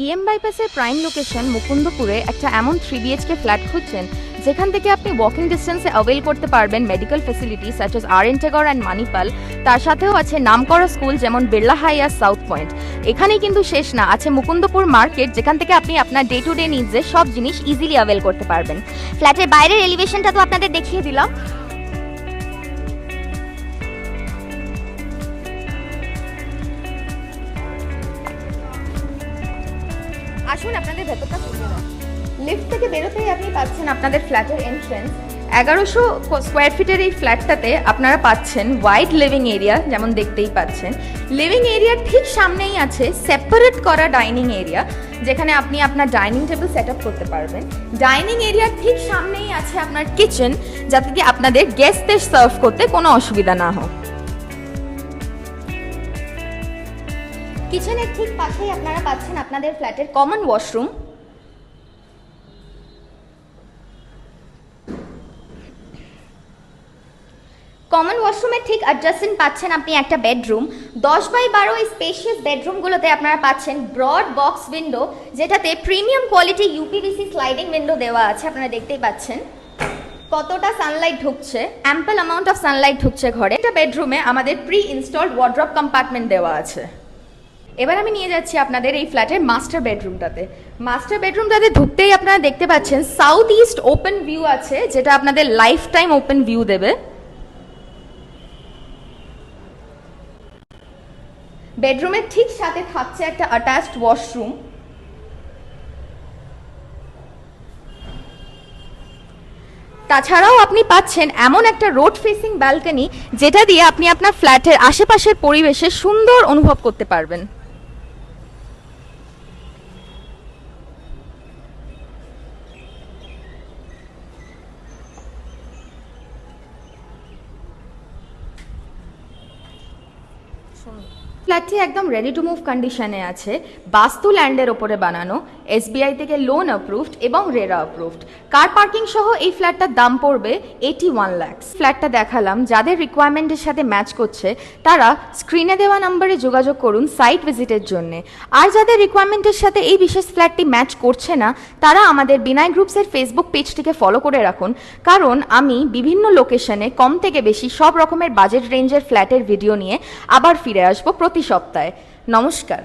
EM বাইপাসের prime location মুকুন্দপুরে একটা এমন 3 BHK flat খুঁজছেন যেখান থেকে আপনি ওয়াকিং ডিস্টেন্সে অ্যাভেল করতে পারবেন medical facility such as আর.এন. Tagore and Manipal. তার সাথেও আছে নামকরা স্কুল যেমন বিড়লা হাই আর সাউথ পয়েন্ট। এখানেই কিন্তু শেষ না, আছে মুকুন্দপুর মার্কেট যেখান থেকে আপনি আপনার ডে টু ডে নিডসে সব জিনিস ইজিলি অ্যাভেল করতে পারবেন। ফ্ল্যাটের বাইরের এলিভেশনটা তো আপনাদের দেখিয়ে দিলাম। আসুন আপনাদের ভেতরটা ঘুরে দেন। লিফট থেকে বেরোতেই আপনি পাচ্ছেন আপনাদের ফ্ল্যাটের এন্ট্রেন্স। 1100 স্কোয়ার ফিটের এই ফ্ল্যাটটাতে আপনারা পাচ্ছেন ওয়াইড লিভিং এরিয়া, যেমন দেখতেই পাচ্ছেন। লিভিং এরিয়ার ঠিক সামনেই আছে সেপারেট করা ডাইনিং এরিয়া, যেখানে আপনি আপনার ডাইনিং টেবিল সেট আপ করতে পারবেন। ডাইনিং এরিয়ার ঠিক সামনেই আছে আপনার কিচেন, যাতে কি আপনাদের গেস্টদের সার্ভ করতে কোনো অসুবিধা না হোক। কিচেনের ঠিক পাশেই আপনারা পাচ্ছেন আপনাদের ফ্ল্যাটের কমন ওয়াশরুম। কমন ওয়াশরুমের ঠিক অ্যাডজাসেন্ট পাচ্ছেন আপনি একটা বেডরুম। 10x12 এই স্পেশিয়াস বেডরুমগুলোতে আপনারা পাচ্ছেন ব্রড বক্স উইন্ডো, যেটাতে premium quality uPVC sliding window দেওয়া আছে। আপনারা দেখতেই পাচ্ছেন কতটা সানলাইট ঢুকছে, অ্যাম্পল অ্যামাউন্ট অফ সানলাইট ঢুকছে ঘরে। এটা বেডরুমে আমাদের প্রি ইনস্টলড ওয়ার্ড্রপ কম্পার্টমেন্ট দেওয়া আছে। এবার আমি নিয়ে যাচ্ছি আপনাদের এই ফ্ল্যাটের মাস্টার বেডরুমটাতে। মাস্টার বেডরুমটাতে ঢুকতেই আপনারা দেখতে পাচ্ছেন সাউথ ইস্ট ওপেন ভিউ আছে, যেটা আপনাদের লাইফ টাইম ওপেন ভিউ দেবে। বেডরুমের ঠিক সাথে থাকছে একটা অ্যাটাচড ওয়াশরুম। তাছাড়াও আপনি পাচ্ছেন এমন একটা রোড ফেসিং ব্যালকনি, যেটা দিয়ে আপনি আপনার ফ্ল্যাটের আশেপাশের পরিবেশে সুন্দর অনুভব করতে পারবেন। ফ্ল্যাটটি একদম রেডি টু মুভ কন্ডিশনে আছে। বাস্তু ল্যান্ডের ওপরে বানানো, এসবিআই থেকে লোন অ্যাপ্রুভড এবং রেরা অ্যাপ্রুভড। কার পার্কিং সহ এই ফ্ল্যাটটার দাম পড়বে 81 লাখ। ফ্ল্যাটটা দেখালাম, যাদের রিকোয়ারমেন্টের সাথে ম্যাচ করছে তারা স্ক্রিনে দেওয়া নম্বরে যোগাযোগ করুন সাইট ভিজিটের জন্য। আর যাদের রিকোয়ারমেন্টের সাথে এই বিশেষ ফ্ল্যাটটি ম্যাচ করছে না, তারা আমাদের বিনয় গ্রুপসের ফেসবুক পেজটিকে ফলো করে রাখুন, কারণ আমি বিভিন্ন লোকেশনে কম থেকে বেশি সব রকমের বাজেট রেঞ্জের ফ্ল্যাটের ভিডিও নিয়ে আবার ফিরে আসবো প্রতি সপ্তাহে। নমস্কার।